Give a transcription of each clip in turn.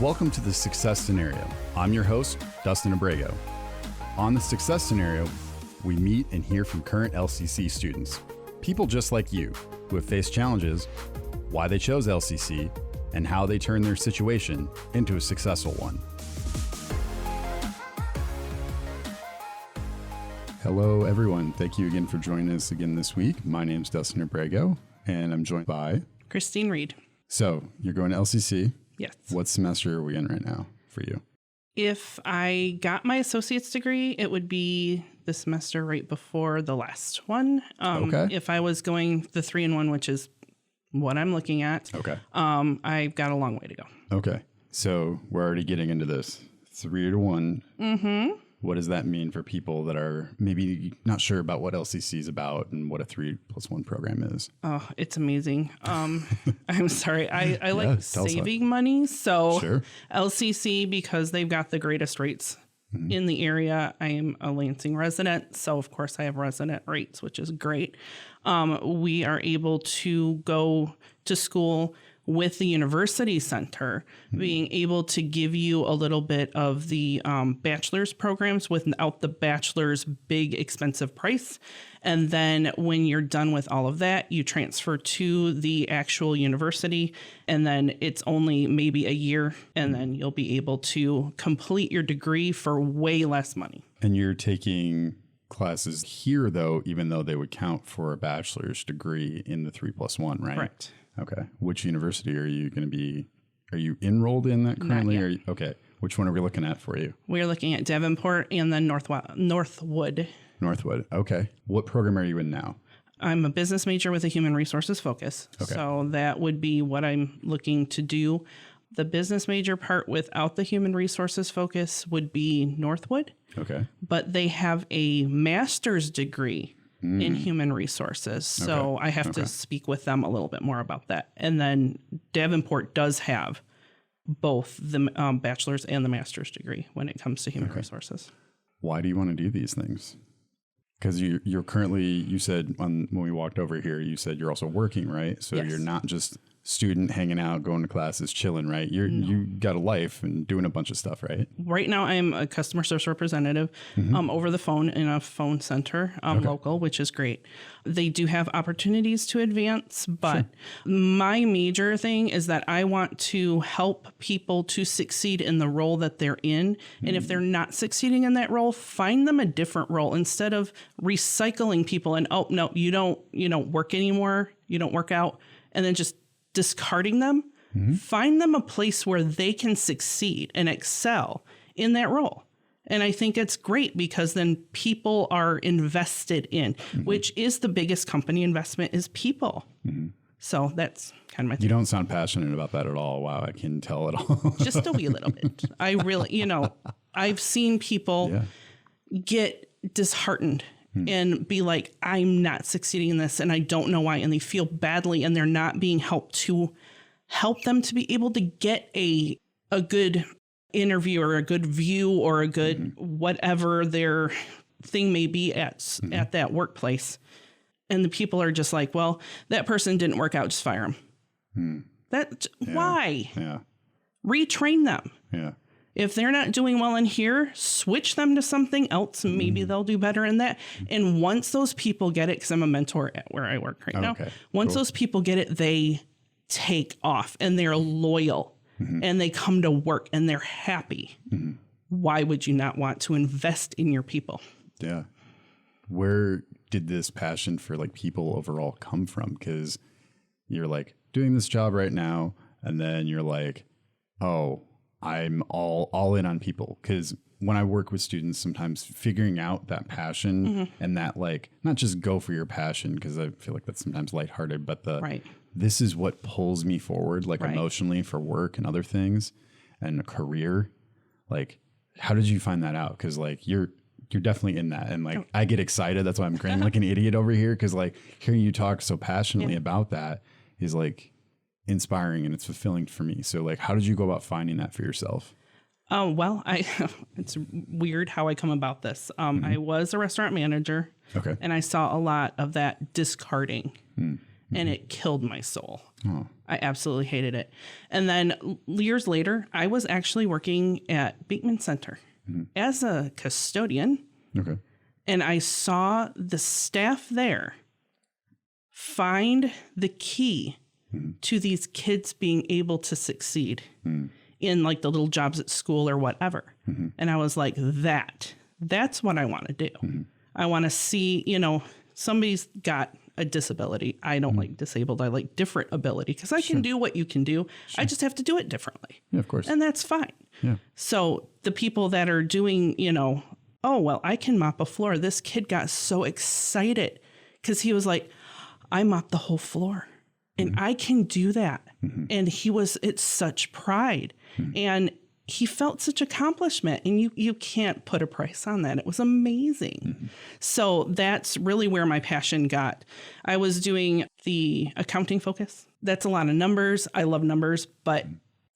Welcome to the Success Scenario. I'm your host, Dustin Abrego. On the Success Scenario, we meet and hear from current LCC students, people just like you who have faced challenges, why they chose LCC, and how they turned their situation into a successful one. Hello, everyone. Thank you again for joining us again this week. My name's Dustin Abrego, and I'm joined by Christine Reed. So you're going to LCC. Yes. What semester are we in right now for you? If I got my associate's degree, it would be the semester right before the last one. Okay. If I was going the 3-in-1, which is what I'm looking at, Okay. I've got a long way to go. Okay. So we're already getting into this 3-to-1. Mm-hmm. What does that mean for people that are maybe not sure about what LCC is about and what a 3+1 program is? Oh, it's amazing. I'm sorry. I like tell us saving money. So Sure. LCC, because they've got the greatest rates in the area. I am a Lansing resident. So of course I have resident rates, which is great. We are able to go to school with the university center, being able to give you a little bit of the bachelor's programs without the bachelor's big expensive price. And then when you're done with all of that, you transfer to the actual university, and then it's only maybe a year, and then you'll be able to complete your degree for way less money. And you're taking classes here, though, even though they would count for a bachelor's degree in the 3+1, right? Correct. Okay. Which university are you going to be? Are you enrolled in that currently? Not yet. Okay. Which one are we looking at for you? We're looking at Davenport and then Northwood. Northwood. Okay. What program are you in now? I'm a business major with a human resources focus. Okay. So that would be what I'm looking to do. The business major part without the human resources focus would be Northwood, Okay. but they have a master's degree in human resources. So I have to speak with them a little bit more about that. And then Davenport does have both the bachelor's and the master's degree when it comes to human resources. Why do you want to do these things? Because you're currently, you said when we walked over here, you said you're also working, right? So Yes. You're not just student hanging out, going to classes, chilling, right? You got a life and doing a bunch of stuff, right? Right now, I'm a customer service representative over the phone in a phone center local, which is great. They do have opportunities to advance, but my major thing is that I want to help people to succeed in the role that they're in. And if they're not succeeding in that role, find them a different role instead of recycling people and, oh, no, you don't work anymore. You don't work out. And then just discarding them. Find them a place where they can succeed and excel in that role. And I think it's great because then people are invested in, which is the biggest company investment is people. So that's kind of my thing. You don't sound passionate about that at all. Wow, I can tell it all. Just a wee little bit. I really, I've seen people get disheartened and be like, I'm not succeeding in this and I don't know why. And they feel badly and they're not being helped to help them to be able to get a good interview or a good view or a good whatever their thing may be at that workplace. And the people are just like, well, that person didn't work out, just fire them. Why? Yeah. Retrain them. Yeah. If they're not doing well in here, switch them to something else. Maybe they'll do better in that. And once those people get it, because I'm a mentor at where I work right now, once those people get it, they take off and they're loyal and they come to work and they're happy. Why would you not want to invest in your people? Yeah. Where did this passion for like people overall come from? Because you're like doing this job right now and then you're like, oh, I'm all in on people. Because when I work with students, sometimes figuring out that passion and that like, not just go for your passion, because I feel like that's sometimes lighthearted, but this is what pulls me forward, like emotionally for work and other things and a career. Like, how did you find that out? Because like you're definitely in that. And like, I get excited. That's why I'm grinning like an idiot over here. Because like hearing you talk so passionately about that is like inspiring and it's fulfilling for me. So like, how did you go about finding that for yourself? Oh, well, it's weird how I come about this. I was a restaurant manager and I saw a lot of that discarding and it killed my soul. I absolutely hated it. And then years later, I was actually working at Beekman Center as a custodian. Okay. And I saw the staff there find the key to these kids being able to succeed in like the little jobs at school or whatever. And I was like, that's what I want to do. I want to see, you know, somebody's got a disability. I don't like disabled. I like different ability because I can do what you can do. I just have to do it differently. Yeah, of course. And that's fine. Yeah. So the people that are doing, you know, oh, well, I can mop a floor. This kid got so excited because he was like, I mopped the whole floor and I can do that. And it's such pride. And he felt such accomplishment, and you can't put a price on that. It was amazing. So that's really where my passion got. I was doing the accounting focus. That's a lot of numbers. I love numbers, but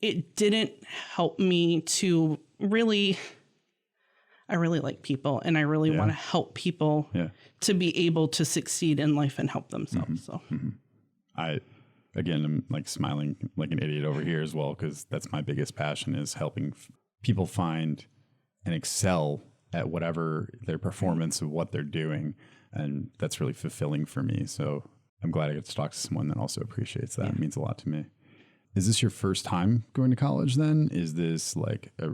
it didn't help me to really, I really like people, and I really want to help people to be able to succeed in life and help themselves. So Again, I'm like smiling like an idiot over here as well, because that's my biggest passion is helping people find and excel at whatever their performance of what they're doing. And that's really fulfilling for me. So I'm glad I get to talk to someone that also appreciates that. Yeah. It means a lot to me. Is this your first time going to college then? Is this like a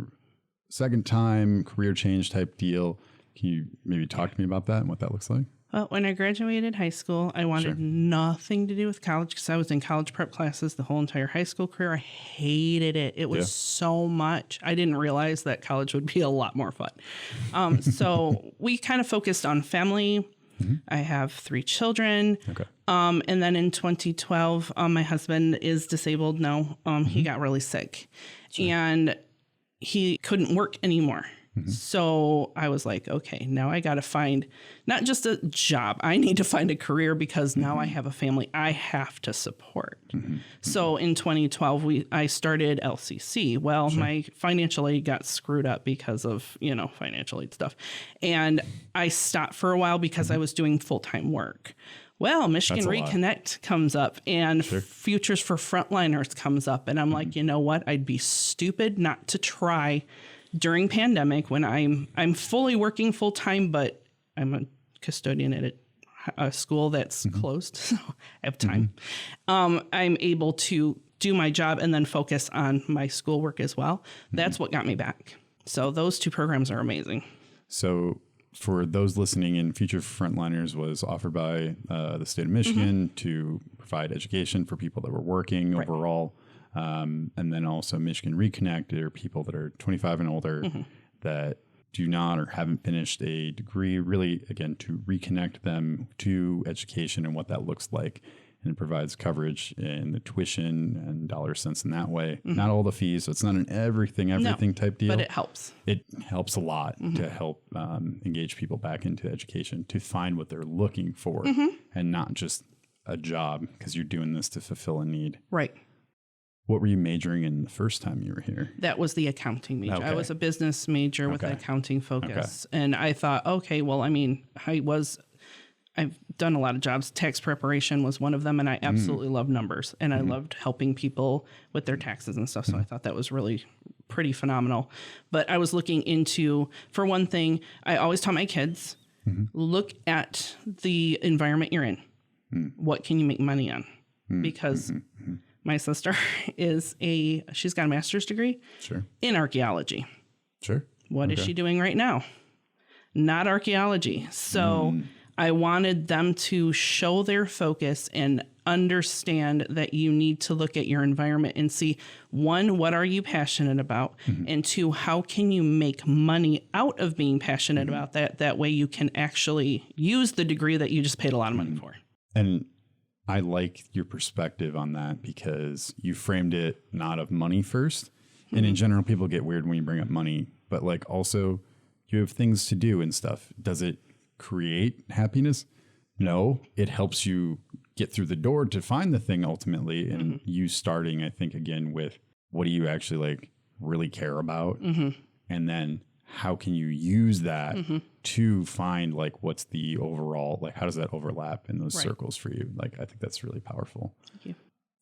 second time career change type deal? Can you maybe talk to me about that and what that looks like? Well, when I graduated high school, I wanted nothing to do with college because I was in college prep classes the whole entire high school career. I hated it. It was so much. I didn't realize that college would be a lot more fun. So we kind of focused on family. I have 3 children. Okay. And then in 2012, my husband is disabled now. He got really sick and he couldn't work anymore. So I was like, okay, now I got to find not just a job. I need to find a career because now I have a family I have to support. So in 2012, I started LCC. Well, my financial aid got screwed up because of, you know, financial aid stuff. And I stopped for a while because I was doing full-time work. Well, Michigan Reconnect comes up and Futures for Frontliners comes up. And I'm like, you know what? I'd be stupid not to try during pandemic when I'm fully working full time, but I'm a custodian at a school that's closed, so I have time. I'm able to do my job and then focus on my schoolwork as well. That's what got me back. So those 2 programs are amazing. So for those listening in, Future Frontliners was offered by the state of Michigan to provide education for people that were working overall. And then also Michigan Reconnect are people that are 25 and older that do not or haven't finished a degree, really, again, to reconnect them to education and what that looks like. And it provides coverage in the tuition and dollar cents in that way. Not all the fees. So it's not an everything type deal. But it helps. It helps a lot to help engage people back into education, to find what they're looking for and not just a job because you're doing this to fulfill a need. Right. What were you majoring in the first time you were here? That was the accounting major. Okay. I was a business major with an accounting focus. Okay. And I thought, okay, well, I mean, I've done a lot of jobs. Tax preparation was one of them. And I absolutely love numbers. And I loved helping people with their taxes and stuff. So I thought that was really pretty phenomenal. But I was looking into, for one thing, I always tell my kids, look at the environment you're in. What can you make money on? Because my sister she's got a master's degree in archaeology. What is she doing right now? Not archaeology. So I wanted them to show their focus and understand that you need to look at your environment and see, 1, what are you passionate about? And 2, how can you make money out of being passionate about that? That way you can actually use the degree that you just paid a lot of money for. And I like your perspective on that because you framed it not of money first. And in general, people get weird when you bring up money, but like also you have things to do and stuff. Does it create happiness? No, it helps you get through the door to find the thing ultimately. And you starting, I think, again, with what do you actually like really care about? And then how can you use that to find like what's the overall, like how does that overlap in those circles for you? Like, I think that's really powerful. Thank you.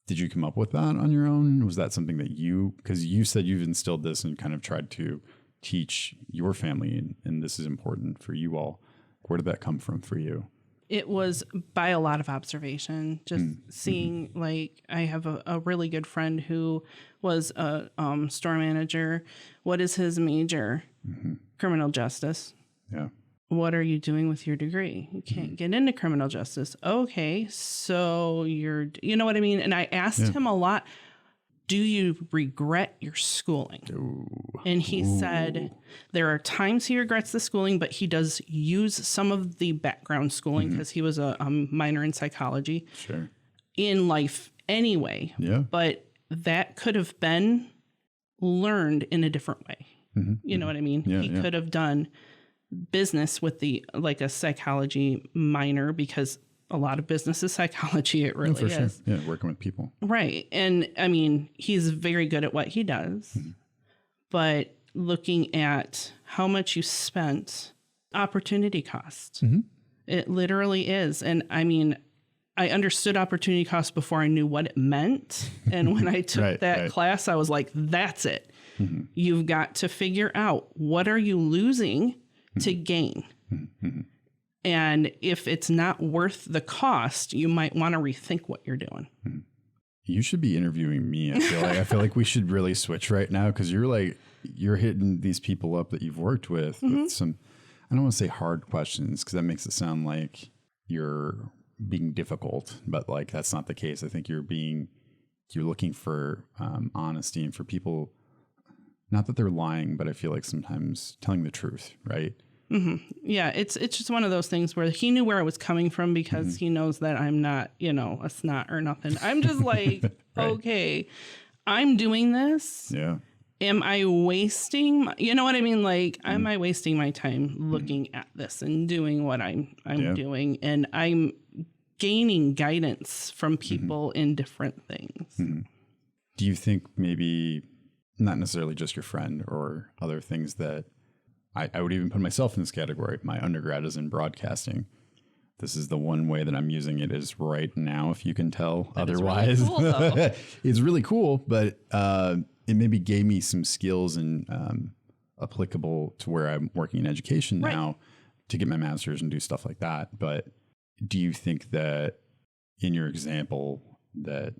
Did you come up with that on your own? Was that something that because you said you've instilled this and kind of tried to teach your family, and this is important for you all. Where did that come from for you? It was by a lot of observation, just seeing, like, I have a really good friend who was a store manager. What is his major? Criminal justice. Yeah. What are you doing with your degree? You can't get into criminal justice. Okay, so you know what I mean? And I asked him a lot, do you regret your schooling? Ooh. And he said there are times he regrets the schooling, but he does use some of the background schooling because he was a minor in psychology in life anyway. Yeah. But that could have been learned in a different way. You know what I mean? Yeah, he could have done business with a psychology minor, because a lot of business is psychology. It really is. Sure. Yeah, working with people. Right. And I mean, he's very good at what he does, but looking at how much you spent, opportunity cost, it literally is. And I mean, I understood opportunity cost before I knew what it meant. And when I took that class, I was like, that's it. You've got to figure out, what are you losing to gain? And if it's not worth the cost, you might want to rethink what you're doing. You should be interviewing me. I feel like we should really switch right now, because you're hitting these people up that you've worked with some, I don't want to say hard questions, because that makes it sound like you're being difficult, but like that's not the case. I think you're looking for honesty, and for people, not that they're lying, but I feel like sometimes telling the truth, right? Yeah, it's just one of those things where he knew where I was coming from, because he knows that I'm not, a snot or nothing. I'm just like, okay, I'm doing this. Yeah. Am I wasting, you know what I mean? Like, am I wasting my time looking at this and doing what I'm doing? And I'm gaining guidance from people in different things. Do you think maybe not necessarily just your friend or other things that I would even put myself in this category? My undergrad is in broadcasting. This is the one way that I'm using it is right now, if you can tell. That otherwise, is really cool, though. It's really cool, but it maybe gave me some skills and applicable to where I'm working in education now to get my master's and do stuff like that. But do you think that in your example, that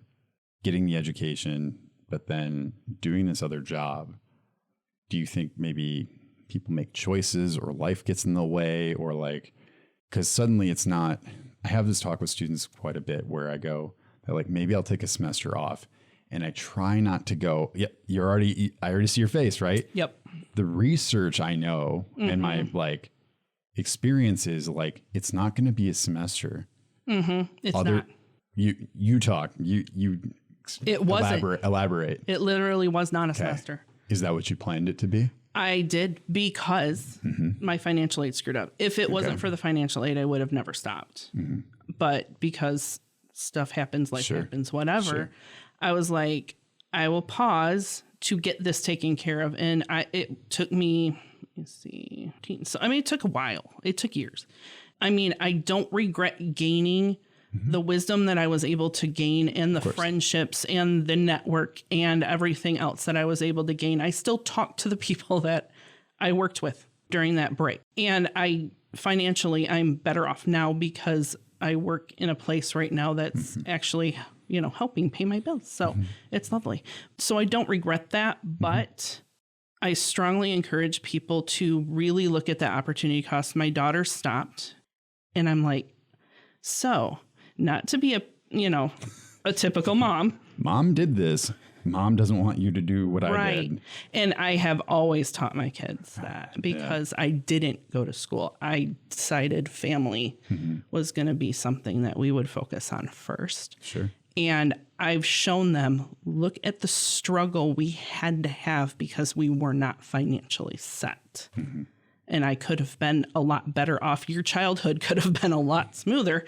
getting the education, but then doing this other job, do you think maybe people make choices or life gets in the way, or like, because suddenly it's not, I have this talk with students quite a bit where I go, they're like, maybe I'll take a semester off, and I try not to go, I already see your face, right? Yep. The research I know and my like experiences, like, it's not going to be a semester. It's not. You talk, you it wasn't. Elaborate. It literally was not a semester. Is that what you planned it to be? I did, because my financial aid screwed up. If it wasn't for the financial aid, I would have never stopped. But because stuff happens, life happens, whatever, I was like, I will pause to get this taken care of. And it took me, so I mean, it took a while. It took years. I mean, I don't regret gaining the wisdom that I was able to gain, and the friendships and the network and everything else that I was able to gain. I still talk to the people that I worked with during that break. And financially, I'm better off now, because I work in a place right now that's actually, helping pay my bills. So it's lovely. So I don't regret that, but I strongly encourage people to really look at that opportunity cost. My daughter stopped, and I'm like, so not to be a typical mom. Mom did this. Mom doesn't want you to do what I did. And I have always taught my kids that, because I didn't go to school. I decided family was going to be something that we would focus on first. Sure. And I've shown them, look at the struggle we had to have because we were not financially set. And I could have been a lot better off. Your childhood could have been a lot smoother.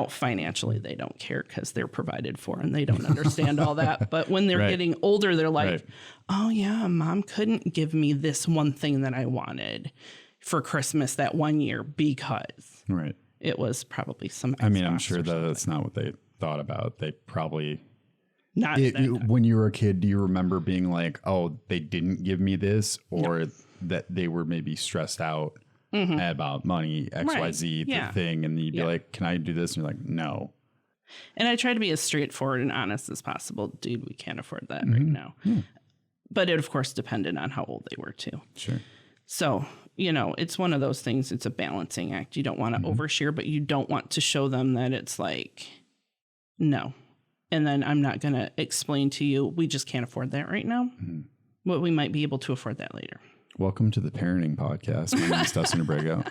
Financially, they don't care because they're provided for and they don't understand all that. But when they're getting older, they're like, oh, yeah, Mom couldn't give me this one thing that I wanted for Christmas that one year because it was probably some Xbox. I mean, I'm sure that's not what they thought about. They probably Not at that time. When you were a kid, do you remember being like, oh, they didn't give me this, or that they were maybe stressed out about money, XYZ, the thing, and you'd be like, can I do this? And you're like, no. And I try to be as straightforward and honest as possible. Dude, we can't afford that right now. Yeah. But it, of course, depended on how old they were, too. Sure. So, it's one of those things. It's a balancing act. You don't want to overshare, but you don't want to show them that it's like, no. And then I'm not going to explain to you, we just can't afford that right now. But we might be able to afford that later. Welcome to the Parenting Podcast. My name is Dustin Abrego.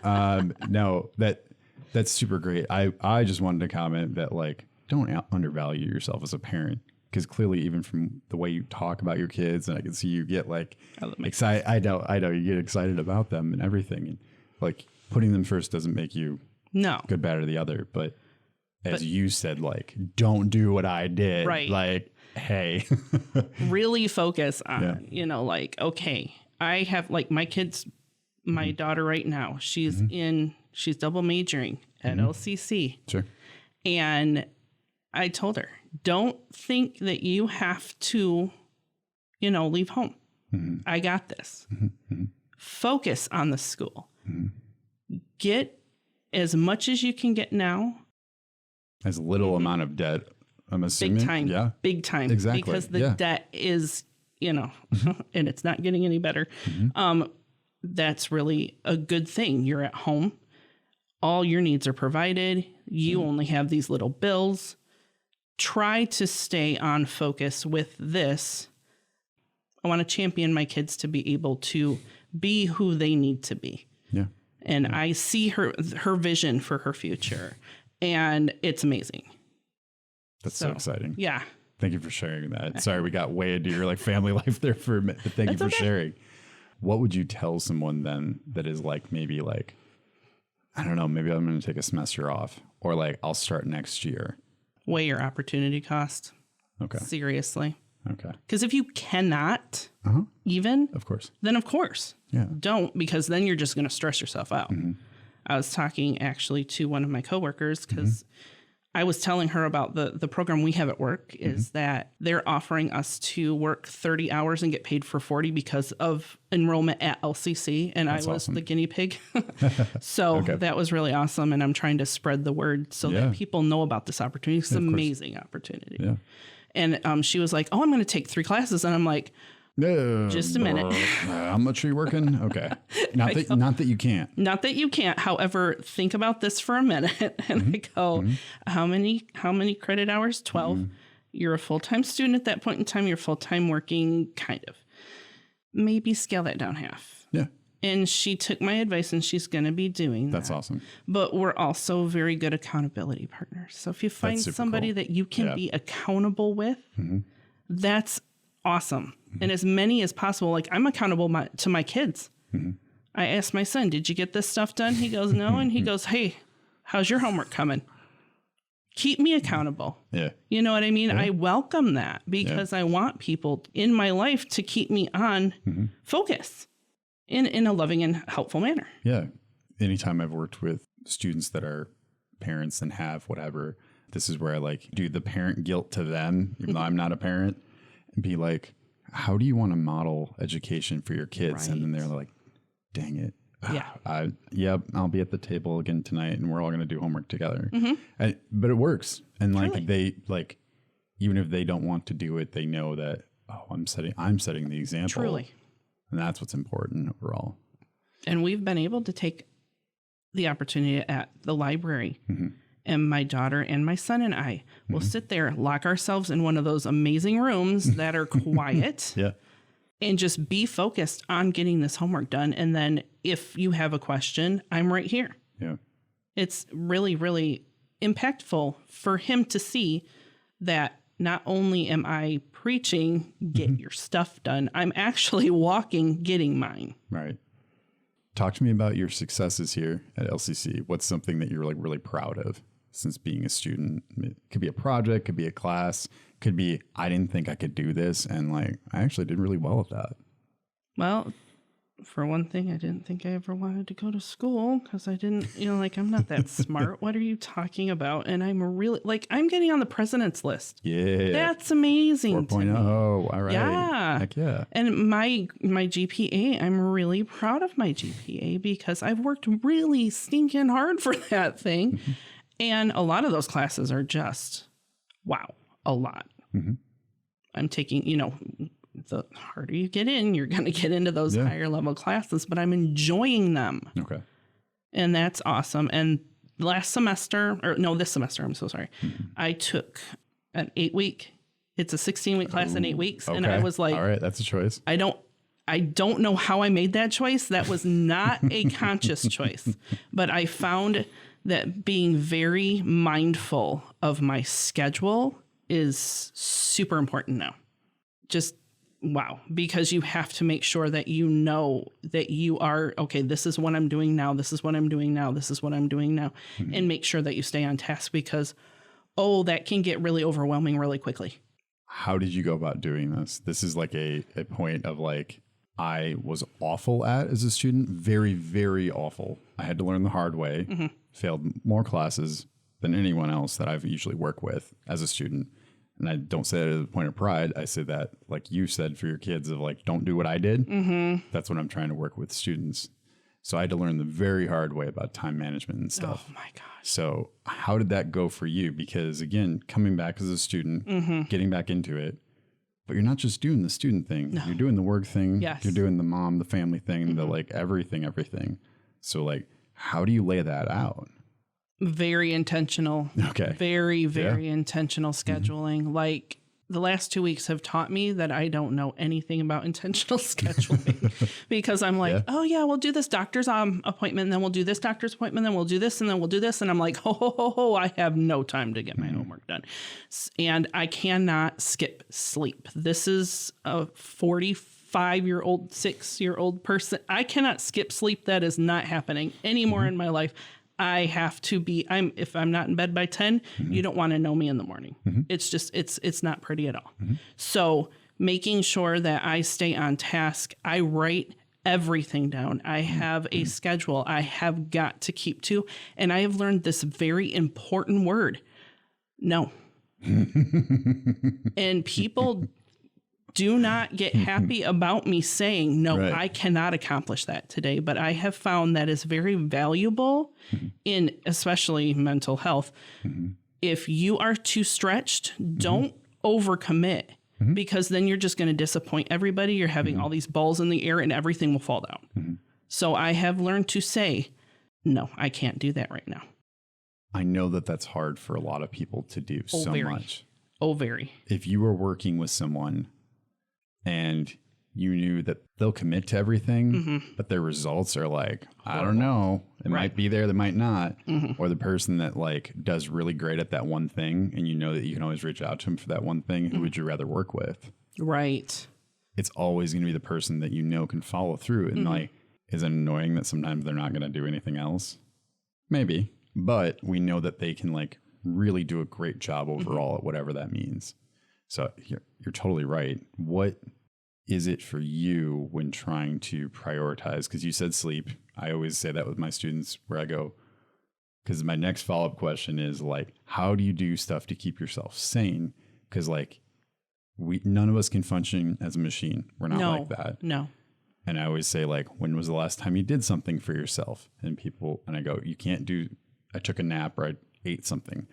No, that's super great. I just wanted to comment that, like, don't undervalue yourself as a parent. Because clearly, even from the way you talk about your kids, and I can see you get like excited. I know you get excited about them and everything. And like putting them first doesn't make you good, bad, or the other. But as you said, like, don't do what I did. Right. Like, hey, really focus on, like, okay, I have like my kids, my daughter right now, she's double majoring at LCC. Sure. And I told her, don't think that you have to, leave home. I got this. Focus on the school. Get as much as you can get now. As little amount of debt, I'm assuming. Big time. Yeah. Big time. Exactly. Because the debt is, and it's not getting any better. That's really a good thing. You're at home. All your needs are provided. You only have these little bills. Try to stay on focus with this. I want to champion my kids to be able to be who they need to be. Yeah. And I see her vision for her future, and it's amazing. That's so exciting. Yeah. Thank you for sharing that. Sorry, we got way into your like family life there for a minute, but thank you for sharing. What would you tell someone then that is like, maybe like, I don't know, maybe I'm going to take a semester off, or like I'll start next year? Weigh your opportunity cost. Okay. Seriously. Okay. Because if you cannot even, of course, then of course, don't, because then you're just going to stress yourself out. I was talking actually to one of my coworkers because I was telling her about the program we have at work is that they're offering us to work 30 hours and get paid for 40 because of enrollment at LCC. And That's I was awesome. The guinea pig. So that was really awesome. And I'm trying to spread the word so that people know about this opportunity. It's an amazing opportunity. Yeah. And she was like, oh, I'm going to take 3 classes. And I'm like, no, just a minute. How much are you working? Okay. Not that you can't. Not that you can't. However, think about this for a minute. And I go, how many credit hours? 12. You're a full-time student at that point in time. You're full-time working, kind of. Maybe scale that down half. Yeah. And she took my advice, and she's going to be doing that. That's awesome. But we're also very good accountability partners. So if you find somebody that you can be accountable with, that's awesome. And as many as possible. Like, I'm accountable to my kids. I asked my son, did you get this stuff done? He goes, no. And he goes, hey, how's your homework coming? Keep me accountable. Yeah. You know what I mean? Yeah. I welcome that because I want people in my life to keep me on focus in a loving and helpful manner. Yeah. Anytime I've worked with students that are parents and have whatever, this is where I like do the parent guilt to them, even though I'm not a parent, and be like, how do you want to model education for your kids? Right. And then they're like, dang it. Yeah. I'll be at the table again tonight and we're all going to do homework together. But it works. And like they like, even if they don't want to do it, they know that, oh, I'm setting the example. Truly. And that's what's important overall. And we've been able to take the opportunity at the library. And my daughter and my son and I will sit there, lock ourselves in one of those amazing rooms that are quiet. And just be focused on getting this homework done. And then if you have a question, I'm right here. Yeah. It's really, really impactful for him to see that not only am I preaching, get your stuff done, I'm actually walking, getting mine. Right. Talk to me about your successes here at LCC. What's something that you're like really proud of since being a student? It could be a project, could be a class, could be, I didn't think I could do this. And like, I actually did really well at that. Well, For one thing, I didn't think I ever wanted to go to school because I didn't, I'm not that smart. What are you talking about? And I'm really, I'm getting on the president's list. Yeah. That's amazing. 4.0. All right. Yeah. Heck yeah. And my GPA, I'm really proud of my GPA because I've worked really stinking hard for that thing. And a lot of those classes are just, wow, a lot. I'm taking, the harder you get in, you're going to get into those higher level classes, but I'm enjoying them. Okay. And that's awesome. And this semester, I'm so sorry. I took an 8-week, it's a 16-week class in 8 weeks. Okay. And I was like, all right, that's a choice. I don't know how I made that choice. That was not a conscious choice, but I found that being very mindful of my schedule is super important now. Just wow, because you have to make sure that you know that you are, okay, this is what I'm doing now. This is what I'm doing now. This is what I'm doing now. And make sure that you stay on task because, that can get really overwhelming really quickly. How did you go about doing this? This is like a point of I was awful at as a student, very, very awful. I had to learn the hard way, failed more classes than anyone else that I've usually worked with as a student. And I don't say that as a point of pride. I say that, like you said, for your kids of don't do what I did. That's what I'm trying to work with students. So I had to learn the very hard way about time management and stuff. Oh my gosh. So how did that go for you? Because again, coming back as a student, getting back into it, but you're not just doing the student thing. No. You're doing the work thing. Yes. You're doing the mom, the family thing, the everything. So how do you lay that out? Very intentional. Okay. Very, very intentional scheduling. The last 2 weeks have taught me that I don't know anything about intentional scheduling because I'm we'll do this doctor's appointment, and then we'll do this doctor's appointment, then we'll do this, and then we'll do this. And I'm like, I have no time to get my homework done. And I cannot skip sleep. This is a 45-year-old, 6-year-old person. I cannot skip sleep. That is not happening anymore in my life. I have to be, if I'm not in bed by 10, you don't want to know me in the morning. It's just, it's not pretty at all. So making sure that I stay on task, I write everything down. I have a schedule I have got to keep to. And I have learned this very important word, no. And people do not get happy about me saying, no, right. I cannot accomplish that today. But I have found that is very valuable in especially mental health. If you are too stretched, don't overcommit because then you're just going to disappoint everybody. You're having all these balls in the air and everything will fall down. So I have learned to say, no, I can't do that right now. I know that that's hard for a lot of people to do much. Oh, very. If you were working with someone and you knew that they'll commit to everything, but their results are I don't know, it might be there, they might not. Or the person that does really great at that one thing and you know that you can always reach out to them for that one thing, who would you rather work with? Right. It's always going to be the person that you know can follow through. And is it annoying that sometimes they're not going to do anything else? Maybe. But we know that they can really do a great job overall at whatever that means. So you're totally right. What is it for you when trying to prioritize? Because you said sleep. I always say that with my students where I go, because my next follow-up question is how do you do stuff to keep yourself sane? Because none of us can function as a machine. We're not like that. No. And I always say when was the last time you did something for yourself? And I go, you can't do, I took a nap or I ate something.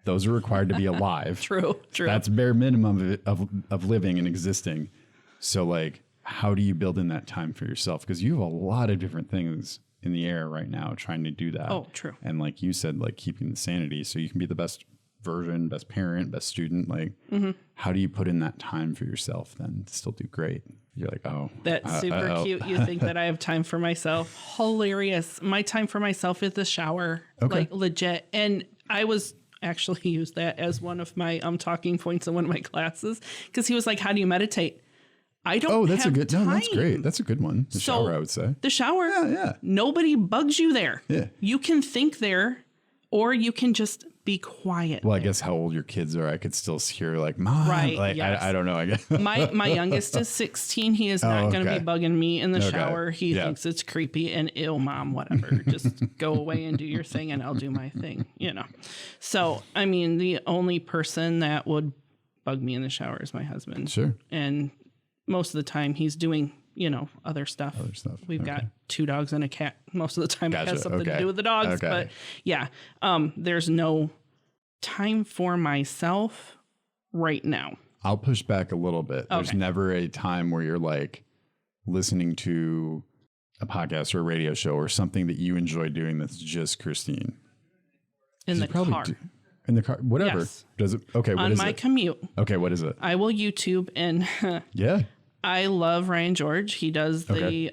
Those are required to be alive. True. That's bare minimum of living and existing. So how do you build in that time for yourself? Because you have a lot of different things in the air right now trying to do that. Oh, true. And like you said, keeping the sanity so you can be the best version, best parent, best student. How do you put in that time for yourself then to still do great? You're that's super cute. You think that I have time for myself. Hilarious. My time for myself is the shower. Okay. Legit. And I was actually used that as one of my talking points in one of my classes because he was like, how do you meditate? I don't have time. No, that's great. That's a good one. The shower, I would say. The shower. Yeah. Nobody bugs you there. Yeah. You can think there Or you can just be quiet. Well, I guess how old your kids are, I could still hear like, Mom. Right, Like, yes. I don't know. I guess. My youngest is 16. He is not going to be bugging me in the shower. He thinks it's creepy and ew, Mom, whatever. Just go away and do your thing and I'll do my thing, So, I mean, the only person that would bug me in the shower is my husband. Sure. And most of the time he's doing, other stuff. We've got 2 dogs and a cat. Most of the time it has something to do with the dogs. But yeah, there's no time for myself right now. I'll push back a little bit. There's Okay. never a time where you're like listening to a podcast or a radio show or something that you enjoy doing that's just Christine. In the car. In the car, whatever. Yes. Does it? Okay. What On is my it? commute, Okay. What is it? I will YouTube and Yeah. I love Ryan George. He does the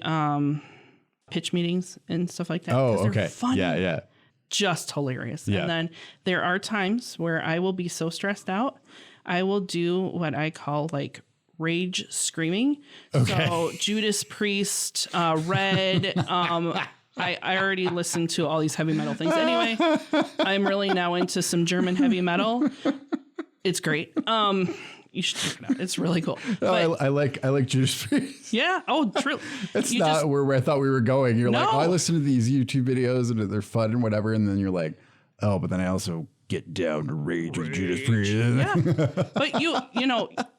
pitch meetings and stuff like that. Oh, 'cause they're okay. funny. Yeah. Just hilarious. Yeah. And then there are times where I will be so stressed out, I will do what I call like rage screaming. Okay. So Judas Priest, Red. I already listened to all these heavy metal things. Anyway, I'm really now into some German heavy metal. It's great. You should check it out. It's really cool. I like Judas Priest. Yeah. Oh, true. That's not where I thought we were going. You're like, No. I listen to these YouTube videos and they're fun and whatever. And then you're like, oh, but then I also get down to rage with Judas Priest. Yeah. But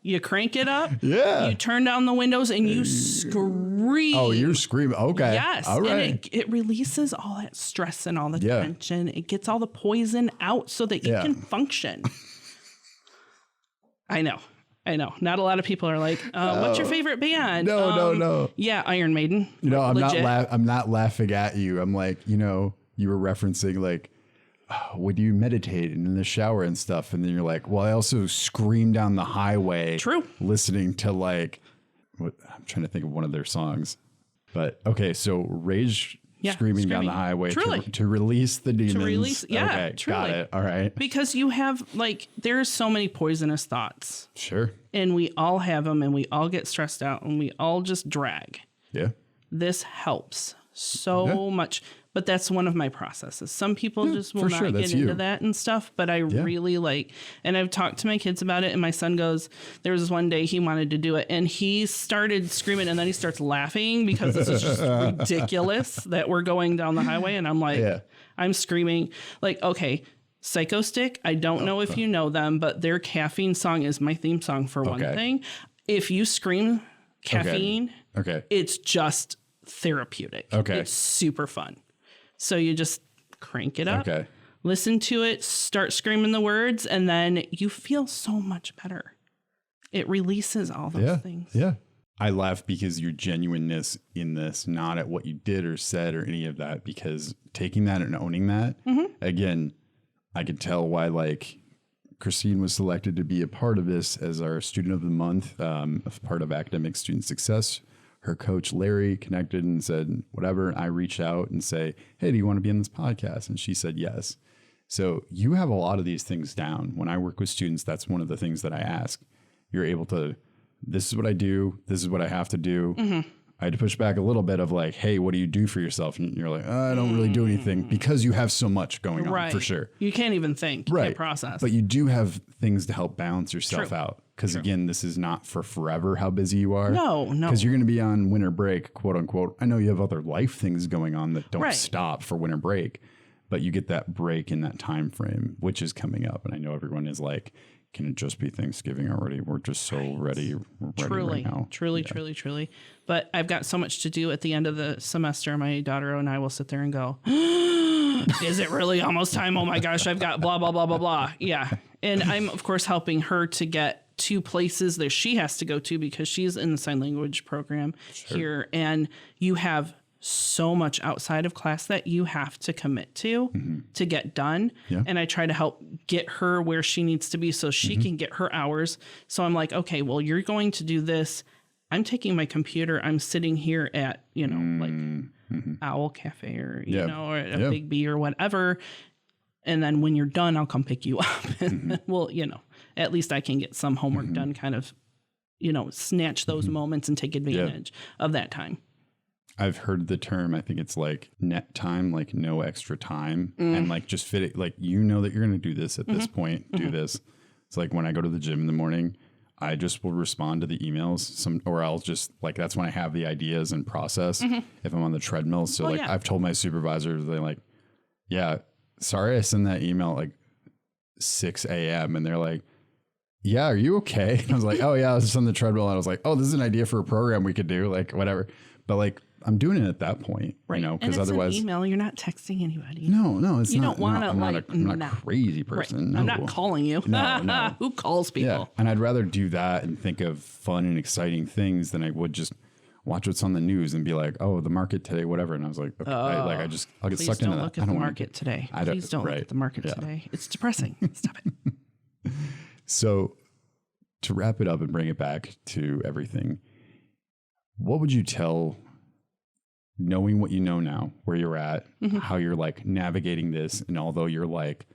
you crank it up. Yeah. You turn down the windows and you scream. Oh, you're screaming. Okay. Yes. All right. And it releases all that stress and all the tension. It gets all the poison out so that you can function. I know. Not a lot of people are like, what's your favorite band? No. Yeah, Iron Maiden. I'm Legit. I'm not laughing at you. I'm like, you were referencing like, would you meditate in the shower and stuff? And then you're like, well, I also scream down the highway. True. Listening to like, what I'm trying to think of one of their songs. But okay, so rage. Screaming down the highway to release the demons. Okay, truly. got it. All right. Because you have there's so many poisonous thoughts. Sure. And we all have them and we all get stressed out and we all just drag. Yeah. This helps so much. But that's one of my processes. Some people just will not get into that and stuff. But I really and I've talked to my kids about it. And my son goes, there was this one day he wanted to do it. And he started screaming and then he starts laughing because this is just ridiculous that we're going down the highway. And I'm like, I'm screaming like, okay, Psycho Stick. I don't know if you know them, but their caffeine song is my theme song for one thing. If you scream caffeine, it's just therapeutic. Okay. It's super fun. So you just crank it up, listen to it, start screaming the words, and then you feel so much better. It releases all those things. Yeah. I laugh because your genuineness in this, not at what you did or said or any of that, because taking that and owning that, again, I could tell why Christine was selected to be a part of this as our student of the month, part of academic student success. Her coach, Larry, connected and said, whatever. I reached out and say, hey, do you want to be on this podcast? And she said, yes. So you have a lot of these things down. When I work with students, that's one of the things that I ask. You're able to, this is what I do. This is what I have to do. I had to push back a little bit of like, hey, what do you do for yourself? And you're like, I don't really do anything because you have so much going on for sure. You can't even think, you can't process. But you do have things to help balance yourself out. Because again, this is not for forever how busy you are. No. Because you're going to be on winter break, quote unquote. I know you have other life things going on that don't stop for winter break, but you get that break in that time frame, which is coming up. And I know everyone is like, can it just be Thanksgiving already? We're just so ready. We're ready right now. Truly. But I've got so much to do at the end of the semester. My daughter and I will sit there and go, is it really almost time? Oh my gosh, I've got blah, blah, blah, blah, blah. Yeah. And I'm, of course, helping her to get to places that she has to go to because she's in the sign language program here. And you have so much outside of class that you have to commit to get done. Yeah. And I try to help get her where she needs to be so she can get her hours. So I'm like, okay, well, you're going to do this. I'm taking my computer. I'm sitting here at, Owl Cafe or, or at a Big B or whatever. And then when you're done, I'll come pick you up. And well, at least I can get some homework done, kind of, snatch those moments and take advantage of that time. I've heard the term, I think it's like net time, like no extra time, and like just fit it, like, you know that you're going to do this at this point, do this. It's like when I go to the gym in the morning, I just will respond to the emails or I'll just like, that's when I have the ideas and process if I'm on the treadmill. So I've told my supervisors, they're like, yeah, sorry, I sent that email at like 6 a.m. And they're like, yeah, are you okay? And I was like, oh yeah, I was just on the treadmill. And I was like, oh, this is an idea for a program we could do, like whatever. But like, I'm doing it at that point, you know, because otherwise, an email, you're not texting anybody. No, it's you not. Don't want to I'm not a crazy person. Right. No. I'm not calling you. No. Who calls people? Yeah. And I'd rather do that and think of fun and exciting things than I would just watch what's on the news and be like, oh, the market today, whatever. And I was like, okay, I'll get sucked into that. Look at the market today. Please don't look at the market today. It's depressing. Stop it. So to wrap it up and bring it back to everything, what would you tell, knowing what you know now, where you're at, how you're like navigating this, and although you're like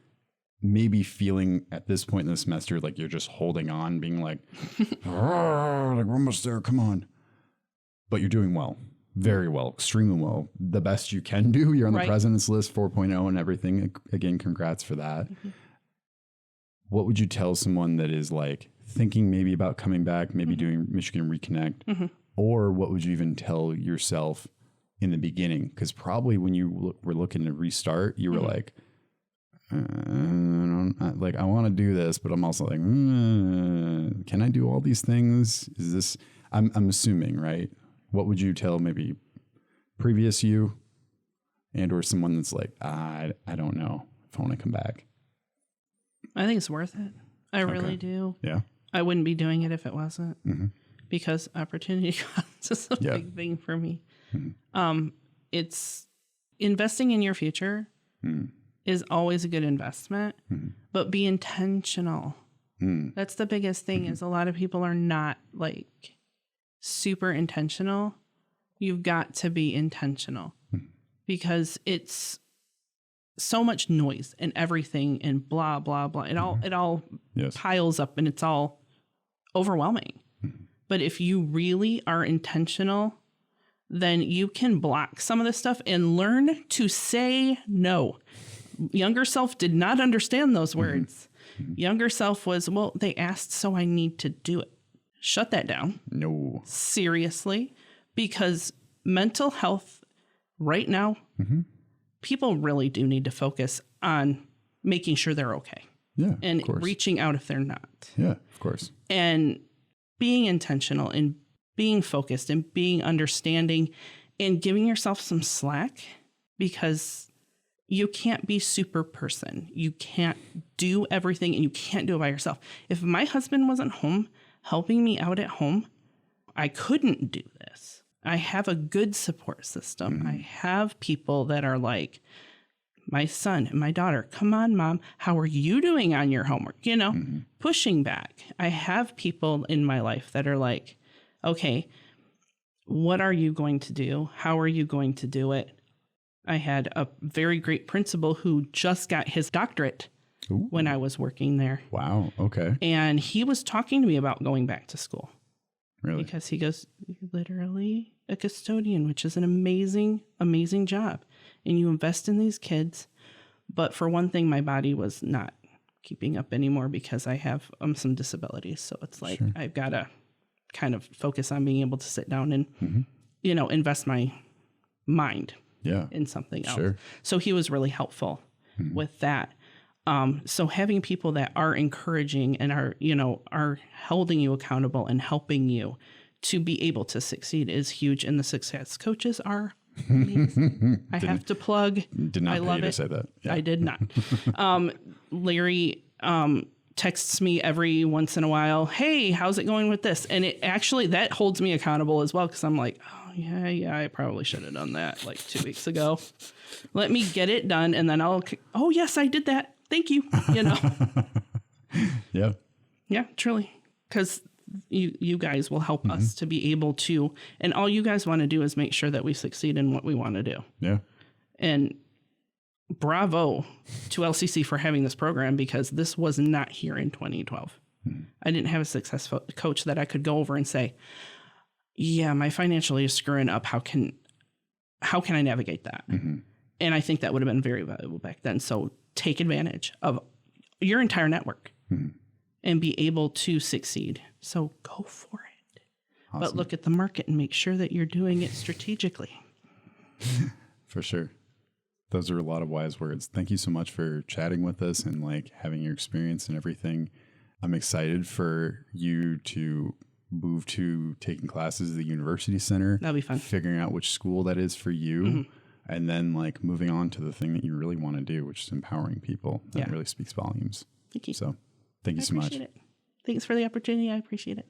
maybe feeling at this point in the semester like you're just holding on, being like, like we're almost there, come on, but you're doing well, very well, extremely well, the best you can do. You're on the President's List 4.0 and everything. Again, congrats for that. What would you tell someone that is like thinking maybe about coming back, maybe doing Michigan Reconnect, or what would you even tell yourself in the beginning? Because probably when you were looking to restart, you were like, I want to do this, but I'm also like, can I do all these things? Is this, I'm assuming, right? What would you tell maybe previous you and or someone that's like, I don't know if I want to come back? I think it's worth it. I really do. Yeah. I wouldn't be doing it if it wasn't, because opportunity cost is a big thing for me. It's investing in your future is always a good investment, but be intentional. That's the biggest thing is a lot of people are not like super intentional. You've got to be intentional because it's so much noise and everything and blah, blah, blah. It all piles up and it's all overwhelming. But if you really are intentional, then you can block some of this stuff and learn to say no. Younger self did not understand those words. Younger self was, well, they asked, so I need to do it. Shut that down. No. Seriously. Because mental health right now, people really do need to focus on making sure they're okay. Yeah. And reaching out if they're not. Yeah, of course. And being intentional and being focused and being understanding and giving yourself some slack, because you can't be super person. You can't do everything and you can't do it by yourself. If my husband wasn't home helping me out at home, I couldn't do this. I have a good support system. I have people that are like, my son and my daughter, come on, Mom, how are you doing on your homework? You know, pushing back. I have people in my life that are like, okay, what are you going to do? How are you going to do it? I had a very great principal who just got his doctorate when I was working there. Wow. Okay. And he was talking to me about going back to school. Really? Because he goes, you're literally a custodian, which is an amazing, amazing job. And you invest in these kids. But for one thing, my body was not keeping up anymore because I have some disabilities. So it's like, I've got to kind of focus on being able to sit down and, you know, invest my mind in something else. So he was really helpful with that. So having people that are encouraging and are, you know, are holding you accountable and helping you to be able to succeed is huge. And the success coaches are amazing. I have to plug. Did not pay you to say that. Yeah. I did not. Larry texts me every once in a while, hey, how's it going with this? And it actually, that holds me accountable as well, because I'm like, oh, yeah, I probably should have done that like 2 weeks ago. Let me get it done. And then oh, yes, I did that. Thank you. You know? Yeah. Yeah, truly. Because you guys will help us to be able to, and all you guys want to do is make sure that we succeed in what we want to do. Yeah. And bravo to LCC for having this program, because this was not here in 2012. I didn't have a successful coach that I could go over and say, yeah, my financial is screwing up. How can how can I navigate that? And I think that would have been very valuable back then. So take advantage of your entire network and be able to succeed. So go for it. Awesome. But look at the market and make sure that you're doing it strategically. For sure. Those are a lot of wise words. Thank you so much for chatting with us and like having your experience and everything. I'm excited for you to move to taking classes at the university center. That'll be fun. Figuring out which school that is for you. And then like moving on to the thing that you really want to do, which is empowering people. That really speaks volumes. Thank you. So thank you so much. It. Thanks for the opportunity. I appreciate it.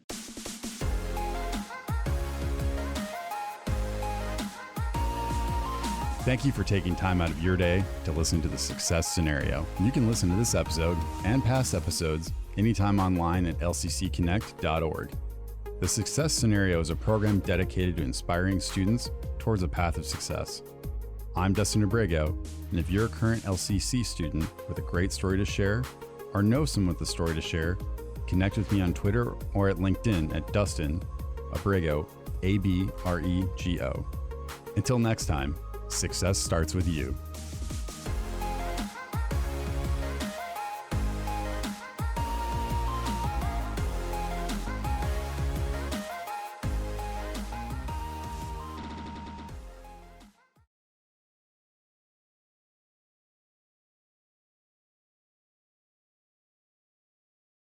Thank you for taking time out of your day to listen to the Success Scenario. You can listen to this episode and past episodes anytime online at lccconnect.org. The Success Scenario is a program dedicated to inspiring students towards a path of success. I'm Dustin Abrego, and if you're a current LCC student with a great story to share or know someone with a story to share, connect with me on Twitter or at LinkedIn at Dustin Abrego, Abrego. Until next time, success starts with you.